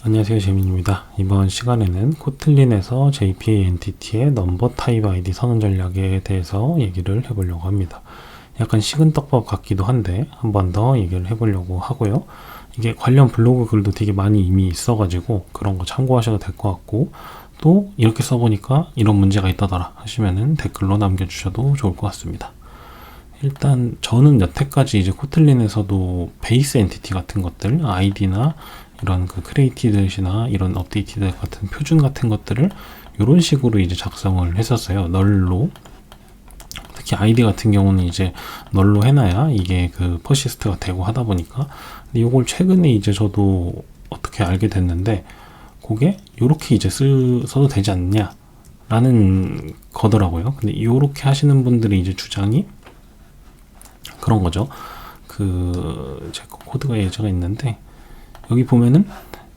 안녕하세요, 재민입니다. 이번 시간에는 코틀린에서 JPA 엔티티의 넘버 타입 아이디 선언 전략에 대해서 얘기를 해보려고 합니다. 약간 식은떡밥 같기도 한데 한 번 더 얘기를 해보려고 하고요. 이게 관련 블로그 글도 되게 많이 이미 있어가지고 그런 거 참고하셔도 될 것 같고, 또 이렇게 써보니까 이런 문제가 있다더라 하시면은 댓글로 남겨주셔도 좋을 것 같습니다. 일단 저는 여태까지 이제 코틀린에서도 베이스 엔티티 같은 것들, 아이디나 이런 그 크리에이티드나 이런 업데이티드 같은 표준 같은 것들을 이런 식으로 이제 작성을 했었어요. 널로. 특히 아이디 같은 경우는 이제 널로 해놔야 이게 그 퍼시스트가 되고 하다 보니까. 근데 이걸 최근에 이제 저도 어떻게 알게 됐는데, 그게 요렇게 이제 써도 되지 않냐 라는 거더라고요. 근데 요렇게 하시는 분들이 이제 주장이 그런 거죠. 제 코드가 예제가 있는데, 여기 보면은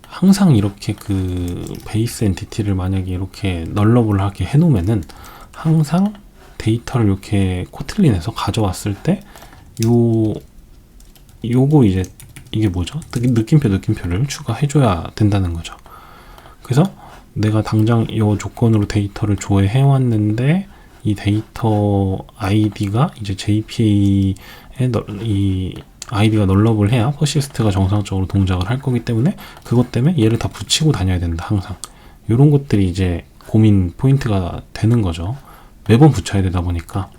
항상 이렇게 그 베이스 엔티티를 만약에 이렇게 널러블하게 해놓으면은 항상 데이터를 이렇게 코틀린에서 가져왔을 때 요거 이제 이게 뭐죠? 느낌표를 추가해줘야 된다는 거죠. 그래서 내가 당장 이 조건으로 데이터를 조회해왔는데 이 데이터 아이디가 이제 JPA의 이 아이디가 널러블 해야 퍼시스트가 정상적으로 동작을 할 거기 때문에 그것 때문에 얘를 다 붙이고 다녀야 된다, 항상. 이런 것들이 이제 고민 포인트가 되는 거죠. 매번 붙여야 되다 보니까.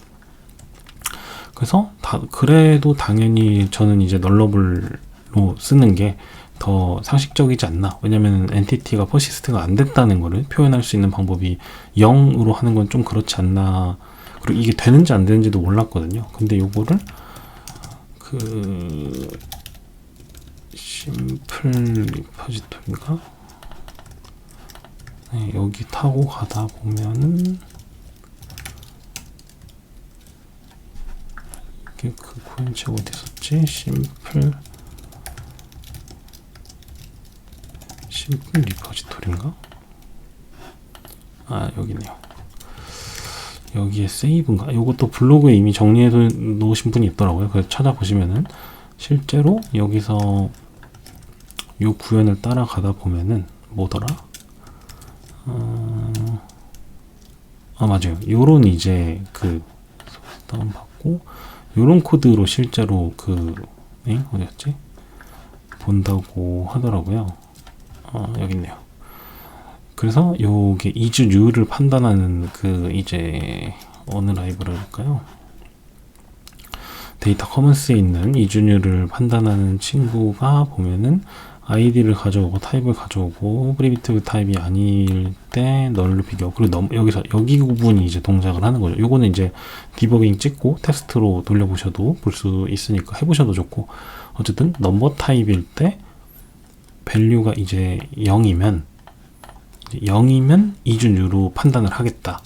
그래서 그래도 당연히 저는 이제 널러블로 쓰는 게 더 상식적이지 않나. 왜냐면 엔티티가 퍼시스트가 안 됐다는 거를 표현할 수 있는 방법이 0으로 하는 건 좀 그렇지 않나. 그리고 이게 되는지 안 되는지도 몰랐거든요. 근데 요거를 심플 리포지토리인가? 네, 여기 타고 가다 보면은 이게 그 코인책 어디 있었지? 심플 리포지토리인가? 아, 여기네요. 여기에 세이브인가? 요것도 블로그에 이미 정리해 놓으신 분이 있더라고요. 그래서 찾아보시면은 실제로 여기서 요 구현을 따라가다 보면은 뭐더라? 맞아요. 요런 이제 다운받고 요런 코드로 실제로 어디였지? 본다고 하더라고요. 여기 있네요. 그래서 요게 이주류를 판단하는 이제 어느 라이브러리일까요? 데이터 커먼스에 있는 이주류를 판단하는 친구가 보면은 아이디를 가져오고 타입을 가져오고 프리미티브 타입이 아닐 때 널로 비교. 그리고 여기서 여기 부분이 이제 동작을 하는 거죠. 요거는 이제 디버깅 찍고 테스트로 돌려보셔도 볼 수 있으니까 해보셔도 좋고, 어쨌든 넘버 타입일 때 밸류가 이제 0이면 이준유로 판단을 하겠다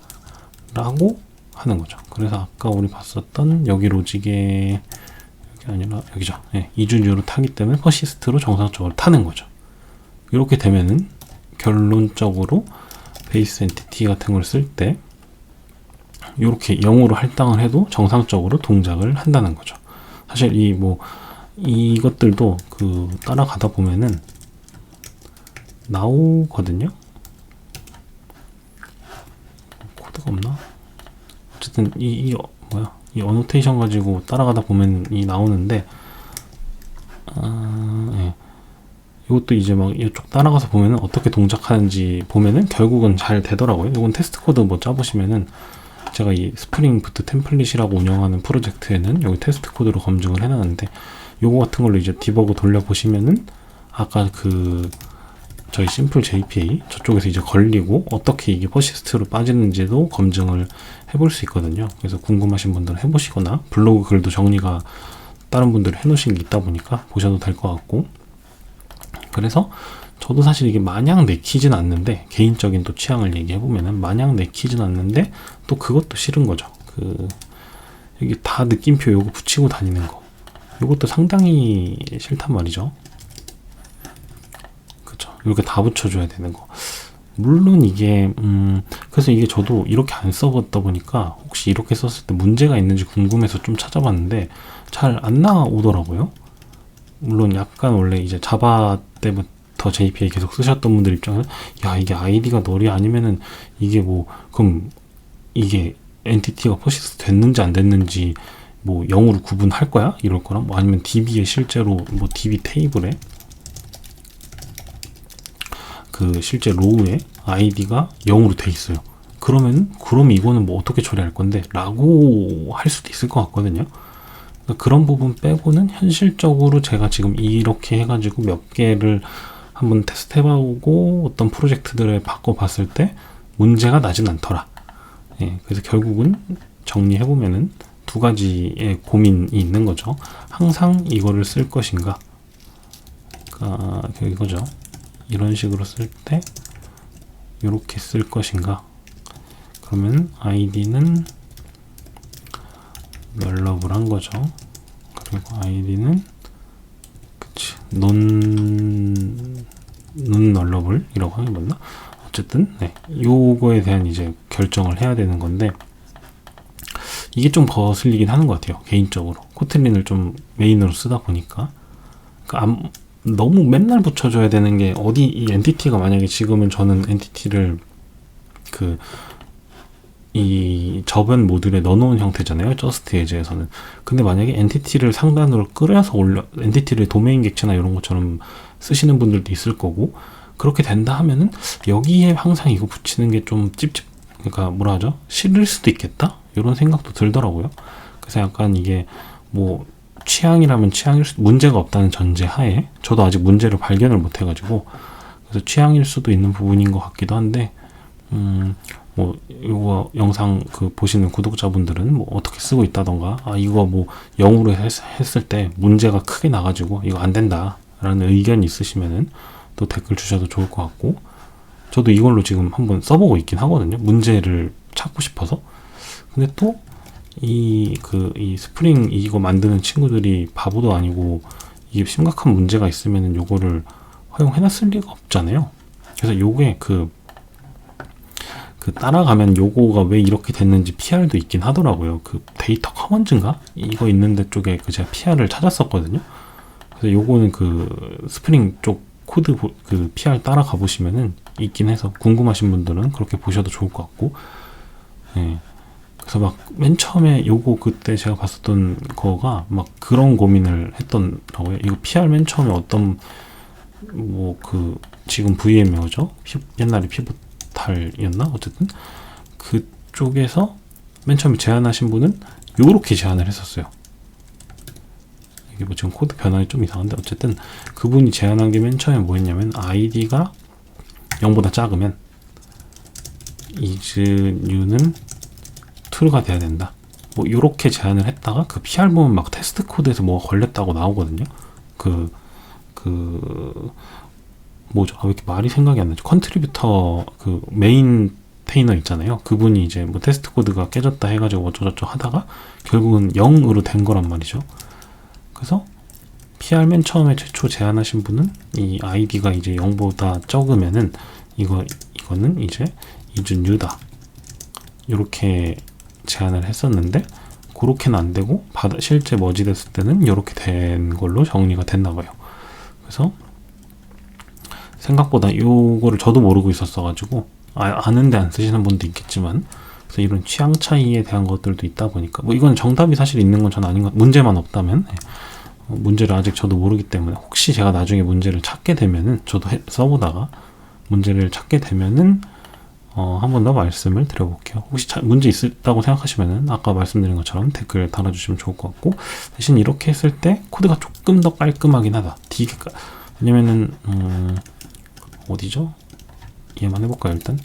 라고 하는 거죠. 그래서 아까 우리 봤었던 여기 로직에 여기 아니라 여기죠. 네, 이준유로 타기 때문에 퍼시스트로 정상적으로 타는 거죠. 이렇게 되면은 결론적으로 베이스 엔티티 같은 걸 쓸 때 이렇게 0으로 할당을 해도 정상적으로 동작을 한다는 거죠. 사실 이것들도 따라가다 보면은 나오거든요. 코드가 없나? 어쨌든 이 어노테이션 가지고 따라가다 보면 나오는데, 예. 이것도 이제 이쪽 따라가서 보면은 어떻게 동작하는지 보면은 결국은 잘 되더라고요. 이건 테스트 코드 짜보시면은, 제가 이 스프링 부트 템플릿이라고 운영하는 프로젝트에는 여기 테스트 코드로 검증을 해놨는데, 요거 같은 걸로 이제 디버그 돌려보시면은 아까 저희 심플 JPA 저쪽에서 이제 걸리고 어떻게 이게 퍼시스트로 빠지는지도 검증을 해볼 수 있거든요. 그래서 궁금하신 분들은 해보시거나 블로그 글도 정리가 다른 분들이 해놓으신 게 있다 보니까 보셔도 될 것 같고, 그래서 저도 사실 이게 마냥 내키진 않는데, 개인적인 또 취향을 얘기해보면은 마냥 내키진 않는데 또 그것도 싫은 거죠. 여기 다 느낌표 요거 붙이고 다니는 거, 요것도 상당히 싫단 말이죠. 이렇게 다 붙여줘야 되는 거. 물론 이게 그래서 이게 저도 이렇게 안 써봤다 보니까 혹시 이렇게 썼을 때 문제가 있는지 궁금해서 좀 찾아봤는데 잘 안 나오더라고요. 물론 약간 원래 이제 자바 때부터 초기부터 JPA 계속 쓰셨던 분들 입장에서 야 이게 아이디가 널이 아니면은 이게 뭐 그럼 이게 엔티티가 퍼시스 됐는지 안 됐는지 뭐 0으로 구분할 거야? 이럴 거랑 뭐 아니면 DB에 실제로 뭐 DB 테이블에 그 실제 로우에 아이디가 0으로 돼 있어요. 그럼 이거는 뭐 어떻게 처리할 건데? 라고 할 수도 있을 것 같거든요. 그러니까 그런 부분 빼고는 현실적으로 제가 지금 이렇게 해가지고 몇 개를 한번 테스트 해보고 어떤 프로젝트들을 바꿔봤을 때 문제가 나진 않더라. 예, 그래서 결국은 정리해보면은 두 가지의 고민이 있는 거죠. 항상 이거를 쓸 것인가. 그러니까 이거죠. 이런 식으로 쓸 때 이렇게 쓸 것인가. 그러면 id는 널러블 한 거죠. 그리고 id는 그치 논 널러블 이라고 하는 맞나? 어쨌든 네, 요거에 대한 이제 결정을 해야 되는 건데 이게 좀 거슬리긴 하는 것 같아요. 개인적으로 코틀린을 좀 메인으로 쓰다 보니까 그러니까 너무 맨날 붙여줘야 되는 게 어디 이 엔티티가 만약에 지금은 저는 엔티티를 이 저변 모듈에 넣어놓은 형태잖아요. 저스트 에즈에서는. 근데 만약에 엔티티를 상단으로 끌어서 엔티티를 도메인 객체나 이런 것처럼 쓰시는 분들도 있을 거고 그렇게 된다 하면은 여기에 항상 이거 붙이는 게 좀 그러니까 뭐라 하죠? 싫을 수도 있겠다? 이런 생각도 들더라고요. 그래서 약간 이게 뭐 취향이라면 취향일 수도 문제가 없다는 전제 하에 저도 아직 문제를 발견을 못 해가지고 그래서 취향일 수도 있는 부분인 것 같기도 한데 뭐 이거 영상 보시는 구독자분들은 뭐 어떻게 쓰고 있다던가 이거 뭐 0으로 했을 때 문제가 크게 나가지고 이거 안 된다 라는 의견이 있으시면은 또 댓글 주셔도 좋을 것 같고 저도 이걸로 지금 한번 써보고 있긴 하거든요. 문제를 찾고 싶어서. 근데 또 이 스프링 이거 만드는 친구들이 바보도 아니고 이게 심각한 문제가 있으면은 요거를 허용해놨을 리가 없잖아요. 그래서 요게 따라가면 요거가 왜 이렇게 됐는지 PR도 있긴 하더라고요. 데이터 커먼즈인가? 이거 있는데 쪽에 제가 PR을 찾았었거든요. 그래서 요거는 스프링 쪽 코드 PR 따라가 보시면은 있긴 해서 궁금하신 분들은 그렇게 보셔도 좋을 것 같고, 예. 그래서 막 맨 처음에 요거 그때 제가 봤었던 거가 막 그런 고민을 했더라고요. 이거 PR 맨 처음에 어떤 지금 VM웨어죠? 옛날에 피보탈이었나? 어쨌든 그쪽에서 맨 처음에 제안하신 분은 요렇게 제안을 했었어요. 이게 뭐 지금 코드 변환이 좀 이상한데 어쨌든 그분이 제안한 게 맨 처음에 뭐였냐면 id가 0보다 작으면 isNew는 true가 돼야 된다. 뭐 요렇게 제안을 했다가 PR 보면 막 테스트 코드에서 뭐가 걸렸다고 나오거든요. 뭐죠? 왜 이렇게 말이 생각이 안 나죠? 컨트리뷰터 메인테이너 있잖아요. 그분이 이제 뭐 테스트 코드가 깨졌다 해가지고 어쩌저쩌 하다가 결국은 0으로 된 거란 말이죠. 그래서 PR 맨 처음에 최초 제안하신 분은 이 id가 이제 0보다 적으면은 이거는 이제 isNew다. 이렇게 제안을 했었는데 그렇게는 안 되고 실제 머지 됐을 때는 이렇게 된 걸로 정리가 됐나 봐요. 그래서 생각보다 요거를 저도 모르고 있었어가지고 아는데 안 쓰시는 분도 있겠지만 그래서 이런 취향 차이에 대한 것들도 있다 보니까 뭐 이건 정답이 사실 있는 건 전 아닌 것 문제만 없다면 문제를 아직 저도 모르기 때문에 혹시 제가 나중에 문제를 찾게 되면은 저도 써보다가 문제를 찾게 되면은 한 번 더 말씀을 드려볼게요. 혹시 문제 있다고 생각하시면은 아까 말씀드린 것처럼 댓글 달아주시면 좋을 것 같고 대신 이렇게 했을 때 코드가 조금 더 깔끔하긴 하다. 왜냐면은 어디죠? 얘만 해볼까요 일단?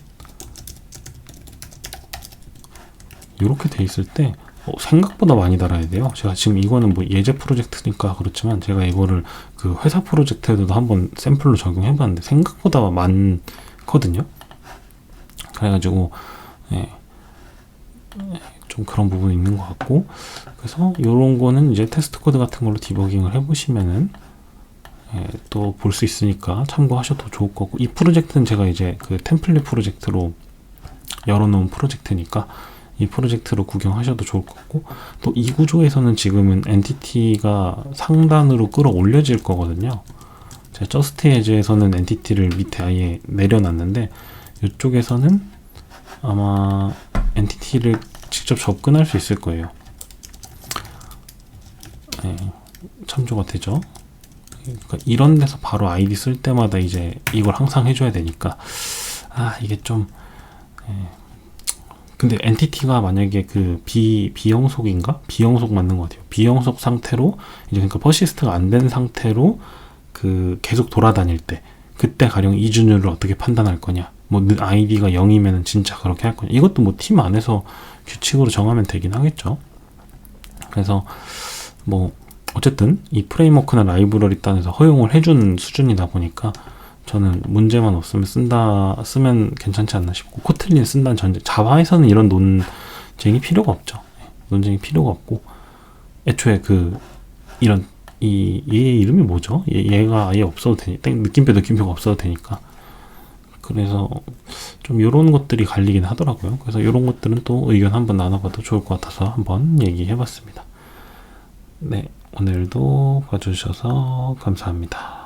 이렇게 돼 있을 때 생각보다 많이 달아야 돼요. 제가 지금 이거는 뭐 예제 프로젝트니까 그렇지만 제가 이거를 회사 프로젝트에도 한번 샘플로 적용해봤는데 생각보다 많거든요. 그래가지고 좀 그런 부분이 있는 것 같고 그래서 이런 거는 이제 테스트 코드 같은 걸로 디버깅을 해보시면은 또 볼 수 있으니까 참고하셔도 좋을 거고 이 프로젝트는 제가 이제 템플릿 프로젝트로 열어놓은 프로젝트니까 이 프로젝트로 구경하셔도 좋을 것 같고 또 이 구조에서는 지금은 엔티티가 상단으로 끌어올려질 거거든요. 제가 저스트 에즈에서는 엔티티를 밑에 아예 내려놨는데 이쪽에서는 아마 엔티티를 직접 접근할 수 있을 거예요. 네, 참조가 되죠. 그러니까 이런 데서 바로 아이디 쓸 때마다 이제 이걸 항상 해줘야 되니까 이게 좀 근데 엔티티가 만약에 그 비영속인가? 비영속 맞는 것 같아요. 비영속 상태로 이제 그러니까 퍼시스트가 안 된 상태로 그 계속 돌아다닐 때 그때 가령 이준율을 어떻게 판단할 거냐? 뭐 아이디가 0이면은 진짜 그렇게 할 거냐? 이것도 뭐 팀 안에서 규칙으로 정하면 되긴 하겠죠. 그래서 뭐 어쨌든 이 프레임워크나 라이브러리 단에서 허용을 해준 수준이다 보니까 저는 문제만 없으면 쓰면 괜찮지 않나 싶고, 코틀린 쓴다는 전제, 자바에서는 이런 논쟁이 필요가 없죠. 논쟁이 필요가 없고, 애초에 이런 얘 이름이 뭐죠? 얘가 아예 없어도 되니까, 느낌표가 없어도 되니까. 그래서 좀 요런 것들이 갈리긴 하더라고요. 그래서 요런 것들은 또 의견 한번 나눠봐도 좋을 것 같아서 한번 얘기해봤습니다. 네, 오늘도 봐주셔서 감사합니다.